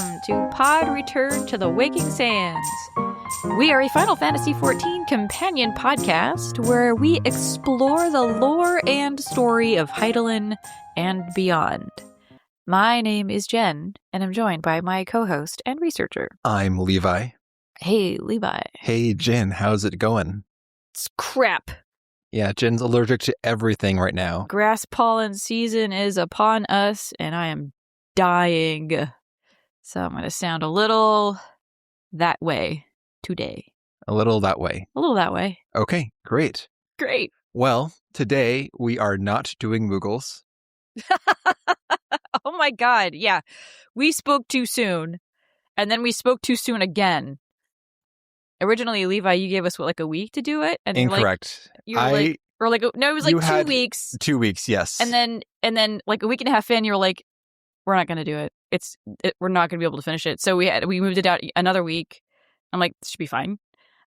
welcome to Pod Return to the Waking Sands. We are a Final Fantasy XIV companion podcast where we explore the lore and story of Hydaelyn and beyond. My name is Jen, and I'm joined by my co-host and researcher. I'm Levi. Hey, Levi. Hey, Jen, how's it going? It's crap. Yeah, Jen's allergic to everything right now. Grass pollen season is upon us, and I am dying. So I'm going to sound a little that way today. A little that way. A little that way. Okay, great. Great. Well, today we are not doing Moogles. Oh my god, yeah. We spoke too soon, and then we spoke too soon again. Originally, Levi, you gave us, a week to do it? And Incorrect. No, it was 2 weeks. 2 weeks, yes. And then like a week and a half in, you're like, we're not going to do it. We're not going to be able to finish it. So we moved it out another week. I'm like, this should be fine.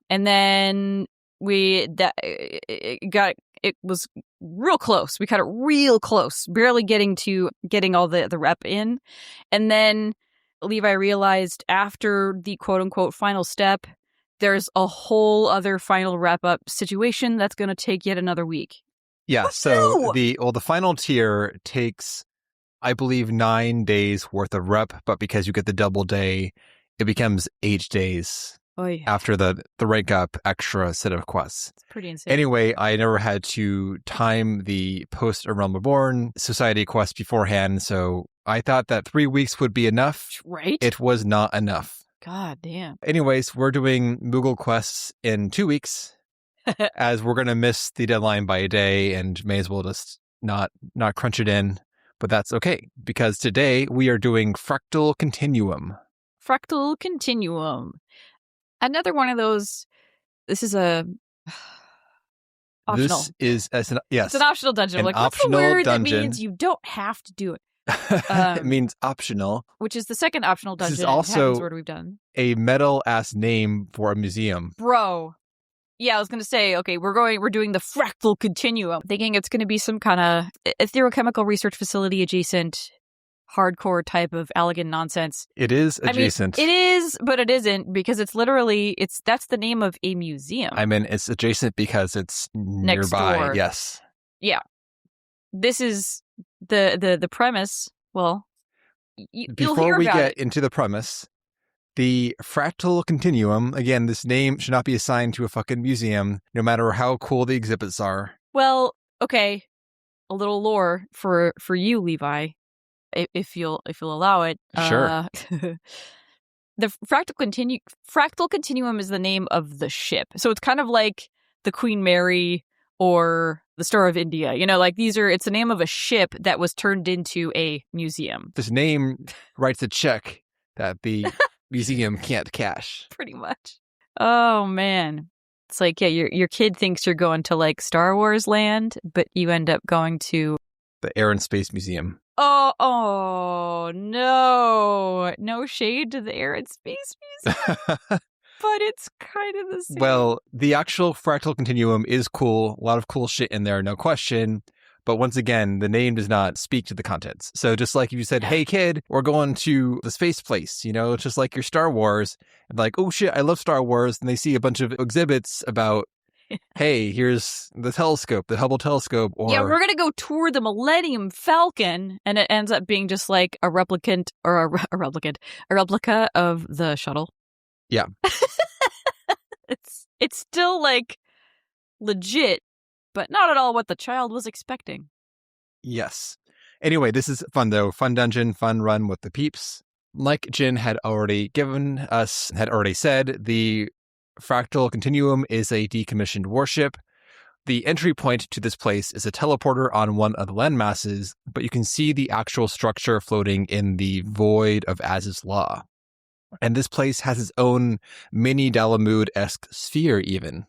And then it was real close. We cut it real close, barely getting all the rep in. And then Levi realized after the quote unquote final step, there's a whole other final wrap up situation that's going to take yet another week. Yeah. So the final tier takes, I believe, 9 days worth of rep, but because you get the double day, it becomes 8 days. Oy. After the rank up extra set of quests. It's pretty insane. Anyway, I never had to time the post A Realm Reborn Society quest beforehand, so I thought that 3 weeks would be enough. Right? It was not enough. God damn. Anyways, we're doing Moogle quests in 2 weeks, as we're going to miss the deadline by a day and may as well just not crunch it in. But that's okay, because today we are doing Fractal Continuum. Fractal Continuum. Another one of those. This is a optional. This is yes. It's an optional dungeon. An what's optional the word dungeon. that means you don't have to do it? It means optional. Which is the second optional dungeon. This is also Heavensward we've done. A metal ass name for a museum. Bro. Yeah, I was going to say, okay, we're doing the Fractal Continuum, thinking it's going to be some kind of etherochemical research facility adjacent hardcore type of Allagan nonsense. It is adjacent. I mean, it is, but it isn't, because that's the name of a museum. I mean, it's adjacent because it's next nearby. door. Yes. Yeah. This is the premise. Well, before we get into the premise, the Fractal Continuum, again, this name should not be assigned to a fucking museum, no matter how cool the exhibits are. Well, okay. A little lore for you, Levi. If you'll allow it. Sure. The Fractal Continuum is the name of the ship. So it's kind of like the Queen Mary or the Star of India. You know, it's the name of a ship that was turned into a museum. This name writes a check that the museum can't cash. Pretty much. Oh, man. It's like, yeah, your kid thinks you're going to Star Wars land, but you end up going to the Air and Space Museum. Oh, no. No shade to the Air and Space Museum. But it's kind of the same. Well, the actual Fractal Continuum is cool. A lot of cool shit in there, no question. But once again, the name does not speak to the contents. So just like if you said, hey, kid, we're going to the space place, it's just like your Star Wars. And oh, shit, I love Star Wars. And they see a bunch of exhibits about, hey, here's the telescope, the Hubble telescope. Or yeah, we're going to go tour the Millennium Falcon. And it ends up being just like a replica of the shuttle. Yeah. It's still legit, but not at all what the child was expecting. Yes. Anyway, this is fun though. Fun dungeon, fun run with the peeps. Like Jin had already said, the Fractal Continuum is a decommissioned warship. The entry point to this place is a teleporter on one of the landmasses, but you can see the actual structure floating in the void of Az's Law. And this place has its own mini Dalamud-esque sphere even.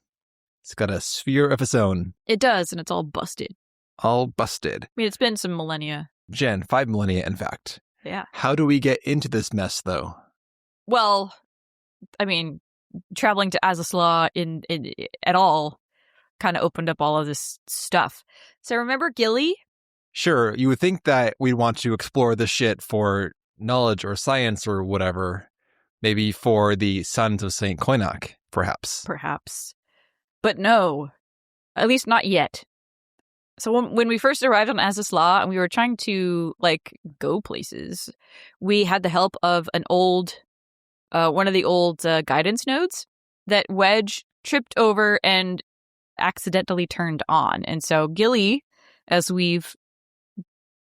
It's got a sphere of its own. It does, and it's all busted. All busted. I mean, it's been some millennia. Jen, 5 millennia, in fact. Yeah. How do we get into this mess, though? Well, I mean, traveling to Az's Law in at all kind of opened up all of this stuff. So remember Gilly? Sure, you would think that we'd want to explore this shit for knowledge or science or whatever. Maybe for the sons of St. Koinak, perhaps. Perhaps. But no, at least not yet. So when we first arrived on Azazla and we were trying to, like, go places, we had the help of an old, one of the old guidance nodes that Wedge tripped over and accidentally turned on. And so Gilly, as we've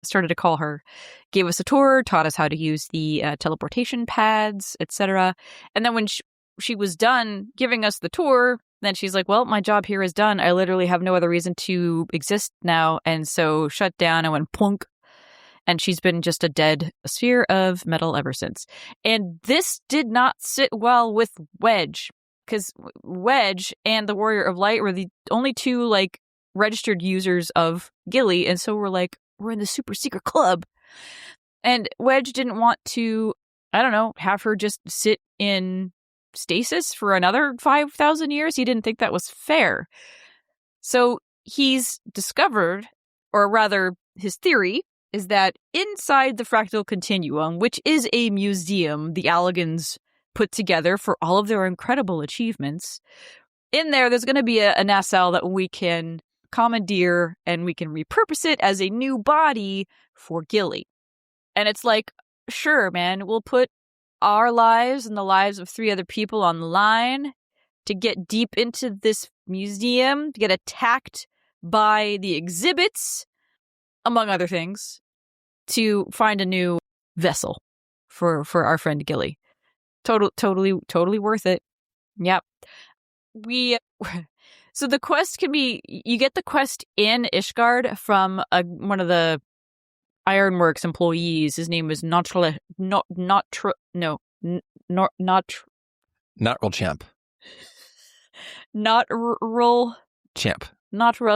started to call her, gave us a tour, taught us how to use the teleportation pads, etc. And then when she was done giving us the tour, then she's like, well, my job here is done. I literally have no other reason to exist now. And so shut down and went plunk. And she's been just a dead sphere of metal ever since. And this did not sit well with Wedge, because Wedge and the Warrior of Light were the only two, like, registered users of Gilly. And so we're like, we're in the super secret club. And Wedge didn't want to, I don't know, have her just sit in stasis for another 5,000 years. He didn't think that was fair. So he's discovered, or rather his theory, is that inside the Fractal Continuum, which is a museum the Allagans put together for all of their incredible achievements, in there's going to be a nacelle that we can commandeer and we can repurpose it as a new body for Gilly. And it's like, sure, man, we'll put our lives and the lives of 3 other people on the line to get deep into this museum, to get attacked by the exhibits, among other things, to find a new vessel for our friend Gilly. Totally worth it. Yep. So the quest can be, you get the quest in Ishgard from one of the Ironworks employees. His name is Notril Champ. Notril Champ. Notril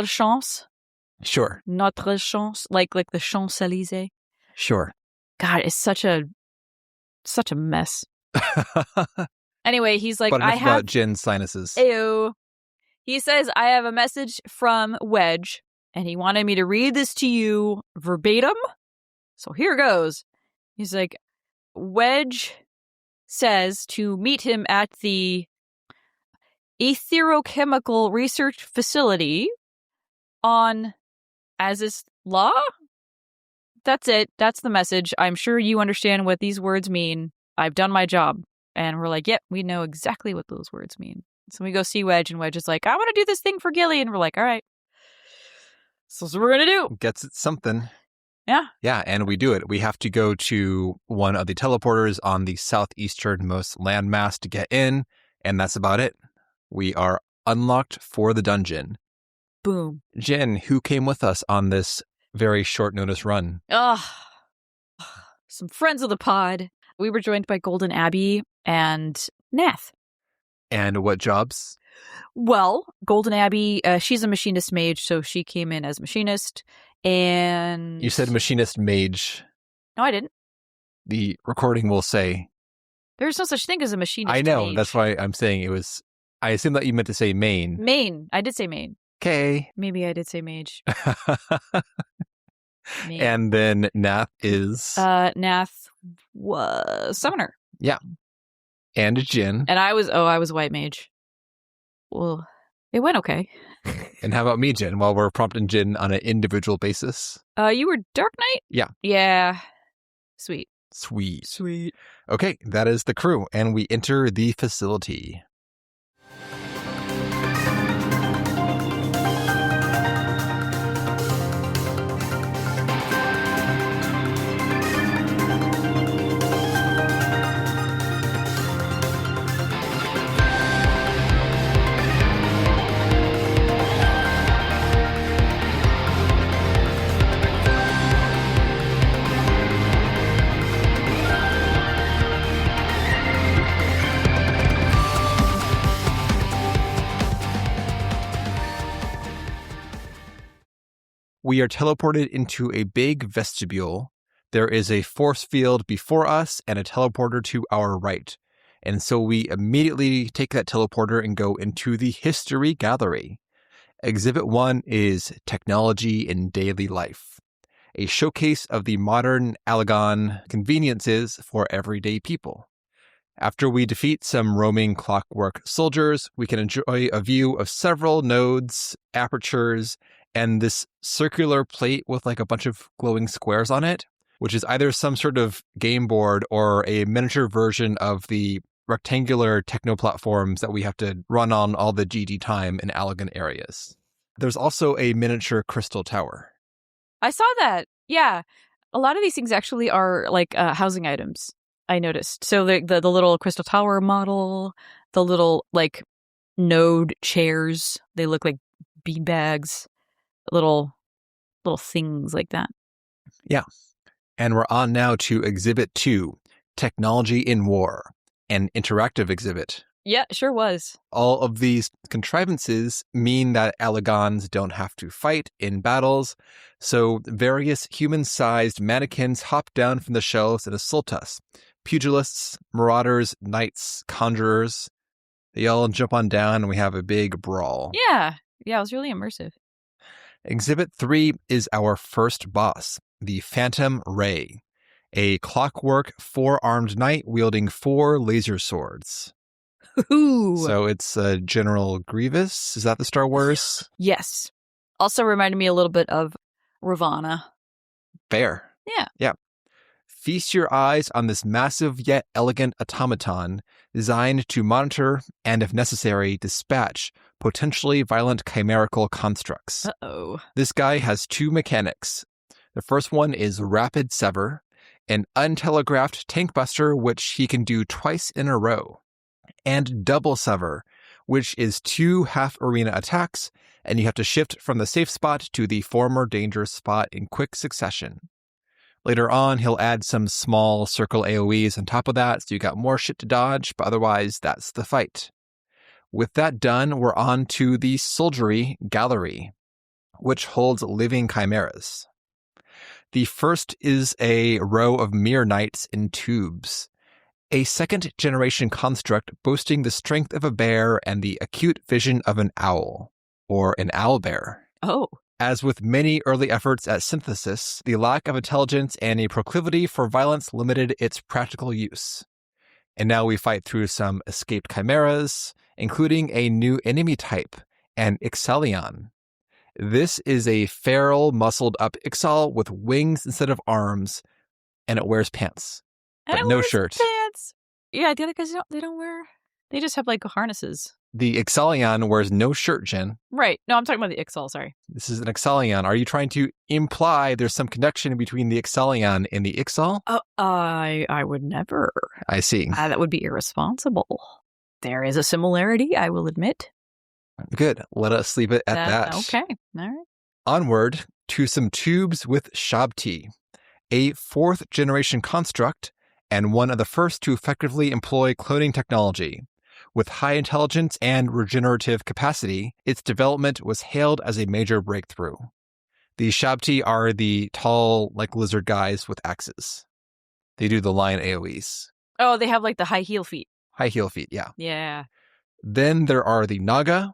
Chance. Sure. Notre Chance, like the Champs-Élysées. Sure. God, it's such a mess. Anyway, he's like, but enough I have about Jin's sinuses. Ew. He says, I have a message from Wedge, and he wanted me to read this to you verbatim. So here goes. He's like, Wedge says to meet him at the Etherochemical Research Facility on Azazla? That's it. That's the message. I'm sure you understand what these words mean. I've done my job. And we're like, yep, we know exactly what those words mean. So we go see Wedge, and Wedge is like, I want to do this thing for Gilly. And we're like, all right. So that's what we're going to do. Gets it something. Yeah. Yeah, and we do it. We have to go to one of the teleporters on the southeasternmost landmass to get in, and that's about it. We are unlocked for the dungeon. Boom. Jen, who came with us on this very short notice run? Some friends of the pod. We were joined by Golden Abbey and Nath. And what jobs? Well, Golden Abbey, she's a machinist mage, so she came in as machinist. And you said machinist mage. No, I didn't. The recording will say. There's no such thing as a machinist I know. mage. That's why I'm saying it was. I assume that you meant to say main. Main. I did say main. Okay. Maybe I did say mage. And then Nath is? Nath was summoner. Yeah. And Jin. And I was white mage. Well, it went okay. And how about me, Jin, while we're prompting Jin on an individual basis? You were Dark Knight? Yeah. Yeah. Sweet. Okay, that is the crew, and we enter the facility. We are teleported into a big vestibule. There is a force field before us and a teleporter to our right. And so we immediately take that teleporter and go into the History Gallery. Exhibit 1 is Technology in Daily Life. a showcase of the modern Allagan conveniences for everyday people. After we defeat some roaming clockwork soldiers, we can enjoy a view of several nodes, apertures, and this circular plate with like a bunch of glowing squares on it, which is either some sort of game board or a miniature version of the rectangular techno platforms that we have to run on all the GG time in Allagan areas. There's also a miniature crystal tower. I saw that. Yeah. A lot of these things actually are like housing items, I noticed. So the little crystal tower model, the little like node chairs, they look like bean bags, little things like that. Yeah. And we're on now to Exhibit 2, Technology in War, an interactive exhibit. Yeah, it sure was. All of these contrivances mean that Allagans don't have to fight in battles, so various human-sized mannequins hop down from the shelves and assault us. Pugilists, marauders, knights, conjurers, they all jump on down and we have a big brawl. Yeah, it was really immersive. Exhibit 3 is our first boss, the Phantom Ray, a clockwork four-armed knight wielding 4 laser swords. Ooh. So it's General Grievous? Is that the Star Wars? Yes. Also reminded me a little bit of Ravana. Fair. Yeah. Feast your eyes on this massive yet elegant automaton designed to monitor and, if necessary, dispatch potentially violent chimerical constructs. Uh-oh. This guy has 2 mechanics. The first one is Rapid Sever, an untelegraphed tank buster which he can do twice in a row, and Double Sever, which is 2 half-arena attacks, and you have to shift from the safe spot to the former dangerous spot in quick succession. Later on, he'll add some small circle AoEs on top of that, so you got more shit to dodge, but otherwise, that's the fight. With that done, we're on to the Soldiery Gallery, which holds living chimeras. The first is a row of mere knights in tubes, a second-generation construct boasting the strength of a bear and the acute vision of an owl, or an owlbear. Oh. As with many early efforts at synthesis, the lack of intelligence and a proclivity for violence limited its practical use. And now we fight through some escaped chimeras, including a new enemy type, an Ixalion. This is a feral, muscled-up Ixal with wings instead of arms, and it wears pants, but no shirt. Pants. Yeah, the other guys don't wear. They just have like harnesses. The Ixalion wears no shirt, Jen. Right. No, I'm talking about the Ixal, sorry. This is an Ixalion. Are you trying to imply there's some connection between the Ixalion and the Ixal? I would never. I see. That would be irresponsible. There is a similarity, I will admit. Good. Let us leave it at that. Okay. All right. Onward to some tubes with Shabti, a 4th-generation construct and one of the first to effectively employ cloning technology. With high intelligence and regenerative capacity, its development was hailed as a major breakthrough. The Shabti are the tall, like lizard guys with axes. They do the lion AoEs. Oh, they have like the high heel feet. High heel feet, yeah. Yeah. Then there are the Naga.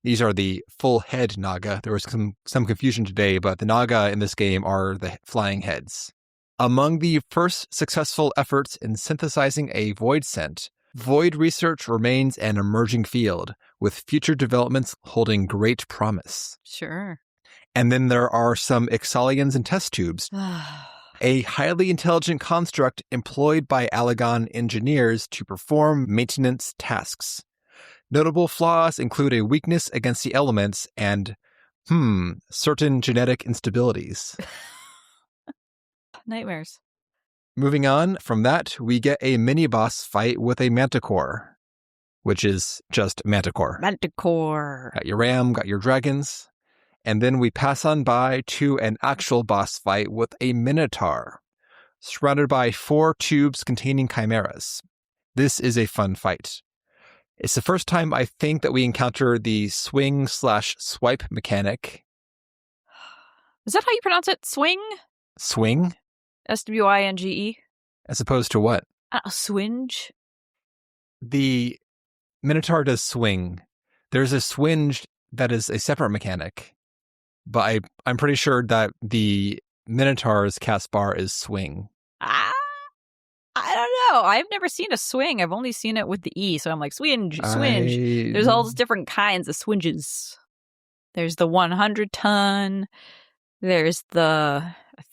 These are the full head Naga. There was some confusion today, but the Naga in this game are the flying heads. Among the first successful efforts in synthesizing a void scent, void research remains an emerging field, with future developments holding great promise. Sure. And then there are some Ixalions in test tubes, a highly intelligent construct employed by Allagan engineers to perform maintenance tasks. Notable flaws include a weakness against the elements and, certain genetic instabilities. Nightmares. Moving on from that, we get a mini-boss fight with a Manticore, which is just Manticore. Manticore. Got your ram, got your dragons. And then we pass on by to an actual boss fight with a Minotaur, surrounded by 4 tubes containing chimeras. This is a fun fight. It's the first time I think that we encounter the swing/swipe mechanic. Is that how you pronounce it? Swing? Swing? Swinge? As opposed to what? Swinge? The Minotaur does swing. There's a swinge that is a separate mechanic. But I'm pretty sure that the Minotaur's cast bar is swing. I don't know. I've never seen a swing. I've only seen it with the E. So I'm like, swinge. There's all these different kinds of swinges. There's the 100-ton. There's the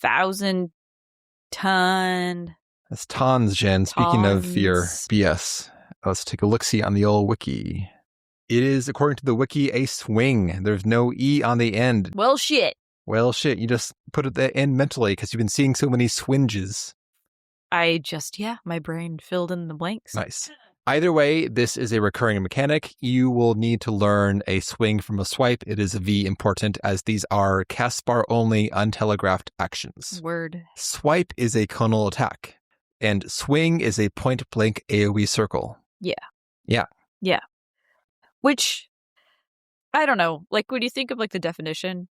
1,000-ton. That's tons, Jen. Speaking of your BS, let's take a look-see on the old wiki. It is, according to the wiki, a swing. There's no E on the end. Well, shit. You just put it at the end mentally because you've been seeing so many swinges. My brain filled in the blanks. Nice. Either way, this is a recurring mechanic. You will need to learn a swing from a swipe. It is V important as these are cast bar only untelegraphed actions. Word. Swipe is a conal attack, and swing is a point blank AoE circle. Yeah. Which, I don't know. Like, when you think of like the definition,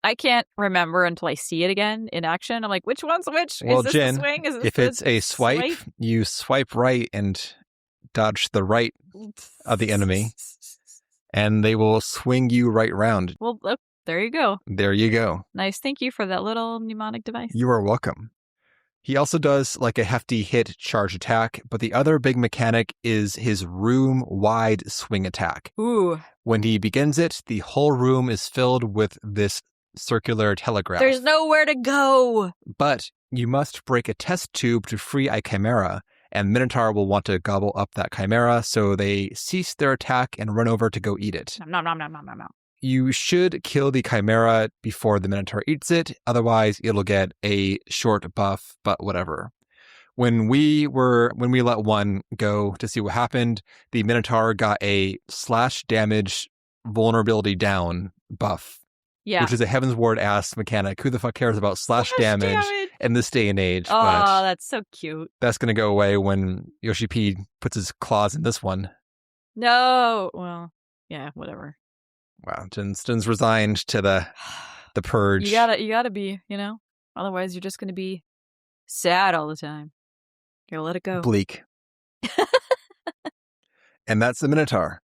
I can't remember until I see it again in action. I'm like, which one's which? Well, is this Jen, the swing? Is this if it's a swipe, you swipe right and dodge the right of the enemy, and they will swing you right round. Well, there you go. There you go. Nice. Thank you for that little mnemonic device. You are welcome. He also does like a hefty hit charge attack, but the other big mechanic is his room-wide swing attack. Ooh. When he begins it, the whole room is filled with this circular telegraph. There's nowhere to go. But you must break a test tube to free a chimera, and Minotaur will want to gobble up that chimera, so they cease their attack and run over to go eat it. Nom, nom, nom, nom, nom, nom. You should kill the chimera before the Minotaur eats it, otherwise it'll get a short buff, but whatever. When we let one go to see what happened, the Minotaur got a slash damage vulnerability down buff. Yeah. Which is a Heavensward ass mechanic. Who the fuck cares about slash damage in this day and age? Oh, but that's so cute. that's going to go away when Yoshi P puts his claws in this one. No. Well, yeah, whatever. Wow. Jen's resigned to the purge. You gotta be, otherwise you're just going to be sad all the time. You gotta let it go. Bleak. And that's the Minotaur.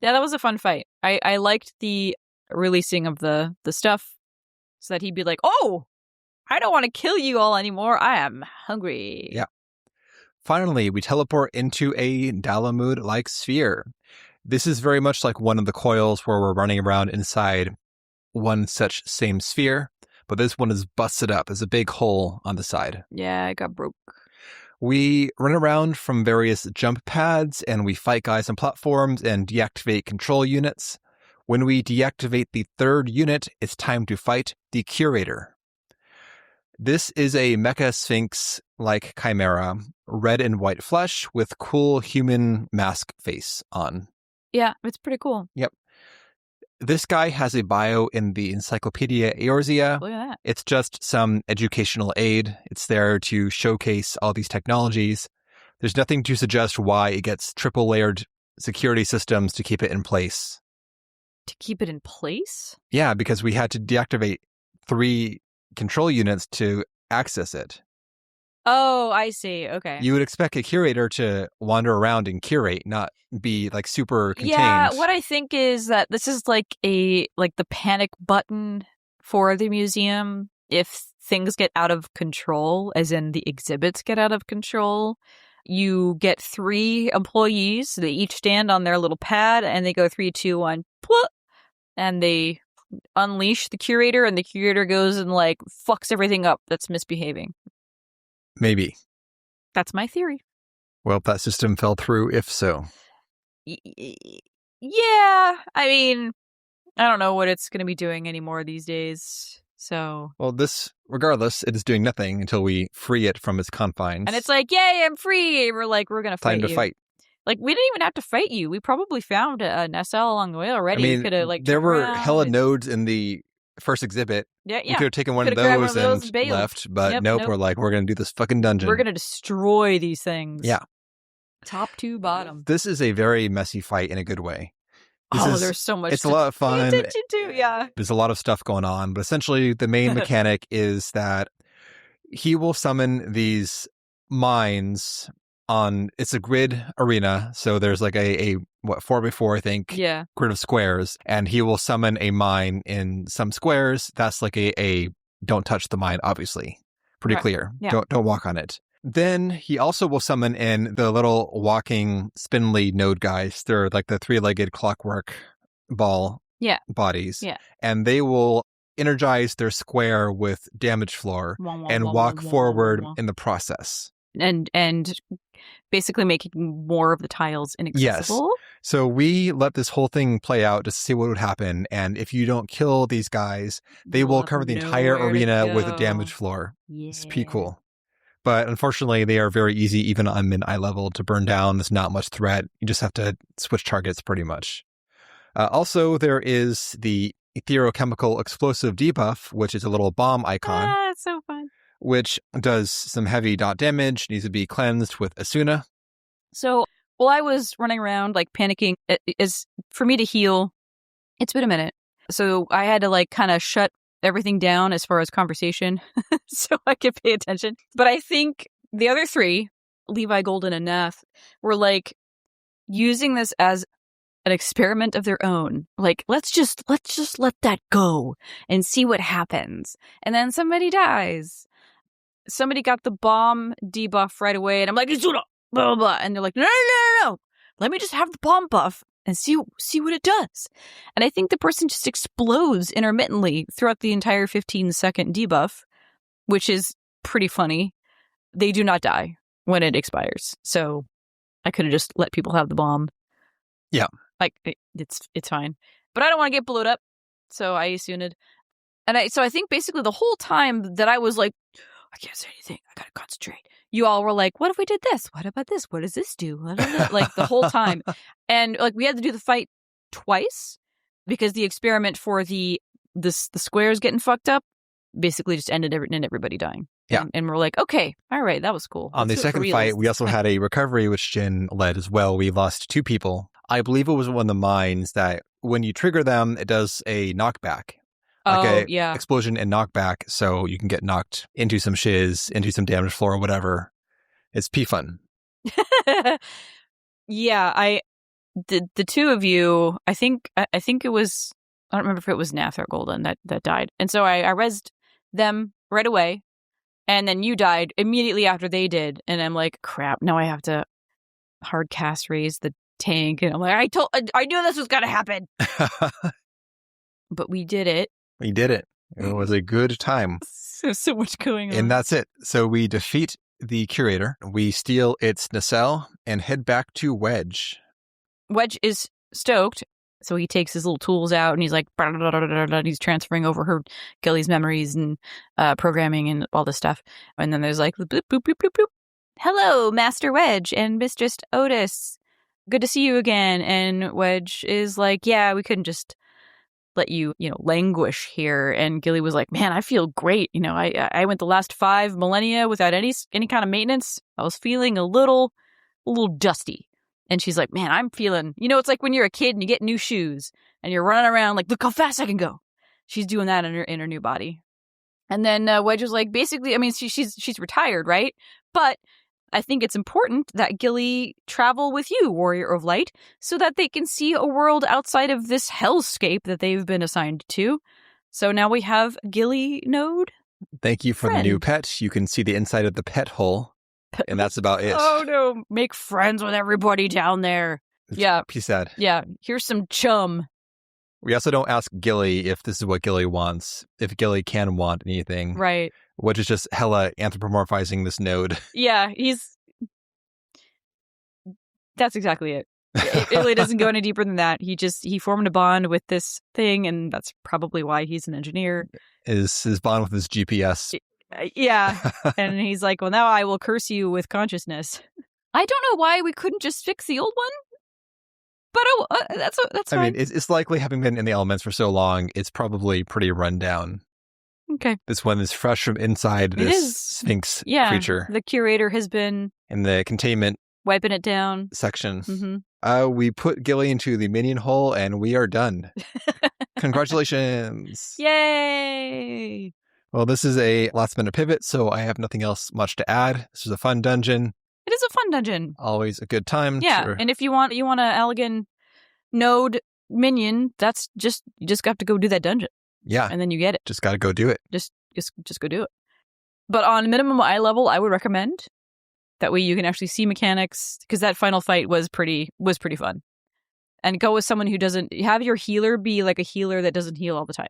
Yeah, that was a fun fight. I liked the releasing of the stuff so that he'd be like, oh, I don't want to kill you all anymore. I am hungry. Yeah. Finally, we teleport into a Dalamud-like sphere. This is very much like one of the coils where we're running around inside one such same sphere, but this one is busted up. There's a big hole on the side. Yeah, it got broke. We run around from various jump pads, and we fight guys on platforms and deactivate control units. When we deactivate the third unit, it's time to fight the Curator. This is a Mecha Sphinx-like chimera, red and white flesh with cool human mask face on. Yeah, it's pretty cool. Yep. This guy has a bio in the Encyclopedia Eorzea. Look at that. It's just some educational aid. It's there to showcase all these technologies. There's nothing to suggest why it gets triple-layered security systems to keep it in place. To keep it in place? Yeah, because we had to deactivate 3 control units to access it. Oh, I see. Okay. You would expect a curator to wander around and curate, not be like super contained. Yeah, what I think is that this is like the panic button for the museum if things get out of control, as in the exhibits get out of control. You get 3 employees. They each stand on their little pad and they go 3, 2, 1, plop, and they unleash the curator, and the curator goes and like fucks everything up that's misbehaving. Maybe. That's my theory. Well, that system fell through, if so. Yeah, I mean, I don't know what it's going to be doing anymore these days. So, well, regardless, it is doing nothing until we free it from its confines. And it's like, yay, I'm free. We're like, we're going to fight you. Time to fight. Like, we didn't even have to fight you. We probably found an SL along the way already. I mean, you could have, like, there were hella nodes in the first exhibit. Yeah. We could have taken one of those and left, but nope, we're like, we're going to do this fucking dungeon. We're going to destroy these things. Yeah. Top to bottom. This is a very messy fight in a good way. There's so much. It's a lot of fun. Yeah. There's a lot of stuff going on, but essentially the main mechanic is that he will summon these mines on, it's a grid arena, so there's like a 4x4, I think, grid of squares, and he will summon a mine in some squares. That's like a don't touch the mine, obviously. Pretty Right. clear. Yeah. Don't walk on it. Then he also will summon in the little walking spindly node guys. They're like the 3-legged clockwork ball bodies. Yeah. And they will energize their square with damage floor and walk forward in the process. And basically making more of the tiles inaccessible. Yes. So we let this whole thing play out just to see what would happen. And if you don't kill these guys, they will cover the entire arena with a damage floor. Yeah. It's pretty cool. But unfortunately, they are very easy, even on mid-eye level, to burn down. There's not much threat. You just have to switch targets pretty much. Also, there is the etherochemical explosive debuff, which is a little bomb icon. It's so fun. Which does some heavy dot damage, needs to be cleansed with Asuna. So while I was running around, like, panicking, is for me to heal, it's been a minute. So I had to, like, kind of shut everything down as far as conversation so I could pay attention. But I think the other three, Levi, Golden, and Nath, were, like, using this as an experiment of their own. Like, let's just let that go and see what happens. And then somebody dies. Somebody got the bomb debuff right away, and I'm like, blah, blah, blah. And they're like, no. Let me just have the bomb buff and see what it does. And I think the person just explodes intermittently throughout the entire 15-second debuff, which is pretty funny. They do not die when it expires. So I could have just let people have the bomb. Yeah. Like, it's fine. But I don't want to get blowed up, so I assumed. And I think basically the whole time that I was like, I can't say anything, I gotta concentrate, you all were like, what if we did this? What about this? What does this do? Like, the whole time. And, like, we had to do the fight twice because the experiment for the squares getting fucked up basically just ended and everybody dying. Yeah. And we're like, okay, all right, that was cool. On the second fight, we also had a recovery, which Jin led as well. We lost 2 people. I believe it was one of the mines that when you trigger them, it does a knockback. Like explosion and knockback, so you can get knocked into some shiz, into some damage floor or whatever. It's P-fun. Yeah, the two of you, I think it was, I don't remember if it was Nath or Golden that died. And so I rezzed them right away, and then you died immediately after they did. And I'm like, crap, now I have to hard cast raise the tank. And I'm like, I knew this was going to happen. But we did it. We did it. It was a good time. So much going on. And that's it. So we defeat the curator. We steal its nacelle and head back to Wedge. Wedge is stoked. So he takes his little tools out and he's like, and he's transferring over Gilly's memories and programming and all this stuff. And then there's like, bloop, bloop, bloop, bloop, bloop. Hello, Master Wedge and Mistress Otis. Good to see you again. And Wedge is like, yeah, we couldn't just let you languish here. And Gilly was like, man, I feel great. I went the last 5 millennia without any kind of maintenance. I was feeling a little dusty. And she's like, man, I'm feeling, it's like when you're a kid and you get new shoes and you're running around like, look how fast I can go. She's doing that in her new body. And then Wedge was like, basically, I mean, she's retired, right? But I think it's important that Gilly travel with you, Warrior of Light, so that they can see a world outside of this hellscape that they've been assigned to. So now we have Gilly Node. Thank you for the new pet. You can see the inside of the pet hole, and that's about it. Oh, no. Make friends with everybody down there. Yeah. Peace sad. Yeah. Here's some chum. We also don't ask Gilly if this is what Gilly wants, if Gilly can want anything. Right. Which is just hella anthropomorphizing this node. Yeah, that's exactly it. It really doesn't go any deeper than that. He formed a bond with this thing, and that's probably why he's an engineer. His bond with his GPS. Yeah. And he's like, well, now I will curse you with consciousness. I don't know why we couldn't just fix the old one. But that's fine. I mean, it's likely, having been in the elements for so long, it's probably pretty run down. Okay. This one is fresh from inside this Sphinx creature. The curator has been in the containment wiping it down section. Mm-hmm. We put Gilly into the minion hole and we are done. Congratulations. Yay. Well, this is a last minute pivot, so I have nothing else much to add. This is a fun dungeon. It is a fun dungeon. Always a good time. Yeah. Sure. And if you want a Allagan node minion, you just got to go do that dungeon. Yeah. And then you get it. Just got to go do it. Just just go do it. But on minimum eye level, I would recommend. That way you can actually see mechanics, because that final fight was pretty fun. And go with someone who doesn't have your healer be like a healer that doesn't heal all the time.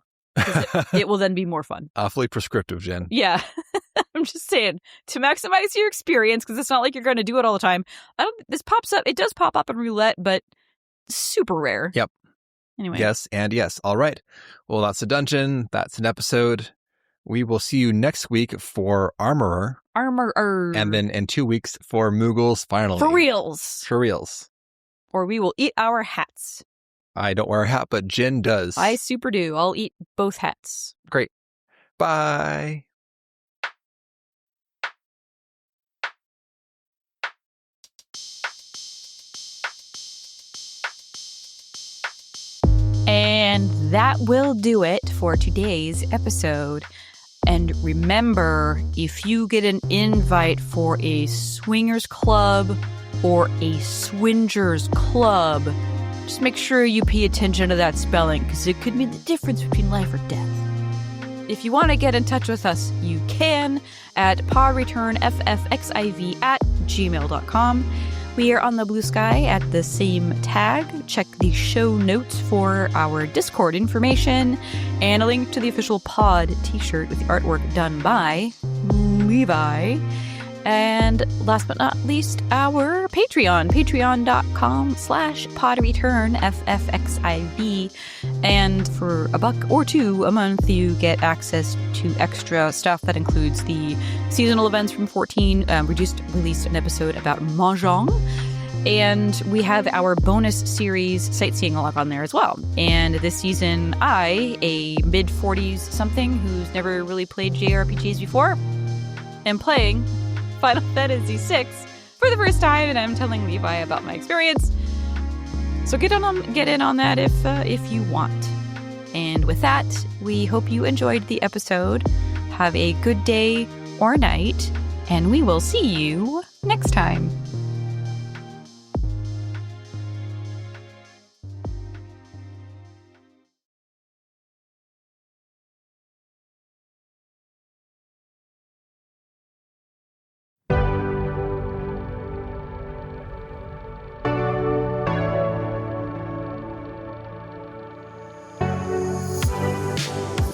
It will then be more fun. Awfully prescriptive, Jen. Yeah. I'm just saying, to maximize your experience, because it's not like you're going to do it all the time. This pops up. It does pop up in roulette, but super rare. Yep. Anyway. Yes and yes. All right. Well, that's a dungeon. That's an episode. We will see you next week for Armorer. And then in 2 weeks for Moogles, finally. For reals. For reals. Or we will eat our hats. I don't wear a hat, but Jen does. I super do. I'll eat both hats. Great. Bye. And that will do it for today's episode. And remember, if you get an invite for a swingers club or a swingers club, just make sure you pay attention to that spelling, because it could mean the difference between life or death. If you want to get in touch with us, you can at podreturnffxiv@gmail.com. We are on the Blue Sky at the same tag. Check the show notes for our Discord information and a link to the official pod t-shirt with the artwork done by Levi. And last but not least, our Patreon, patreon.com/podreturnffxiv. And for $1 or $2 a month, you get access to extra stuff that includes the seasonal events from 14. We just released an episode about Mahjong. And we have our bonus series, Sightseeing Allagan, there as well. And this season, I, a mid-40s something who's never really played JRPGs before, am playing Final Fantasy VI for the first time, and I'm telling Levi about my experience. So get in on that if you want. And with that, we hope you enjoyed the episode. Have a good day or night, and we will see you next time.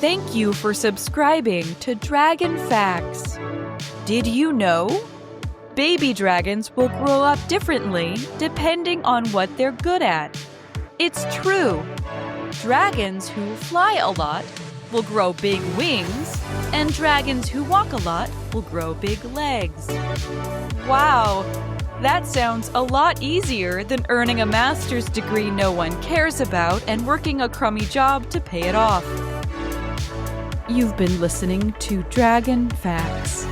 Thank you for subscribing to Dragon Facts. Did you know? Baby dragons will grow up differently depending on what they're good at. It's true. Dragons who fly a lot will grow big wings, and dragons who walk a lot will grow big legs. Wow, that sounds a lot easier than earning a master's degree no one cares about and working a crummy job to pay it off. You've been listening to Dragon Facts.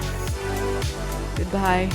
Goodbye.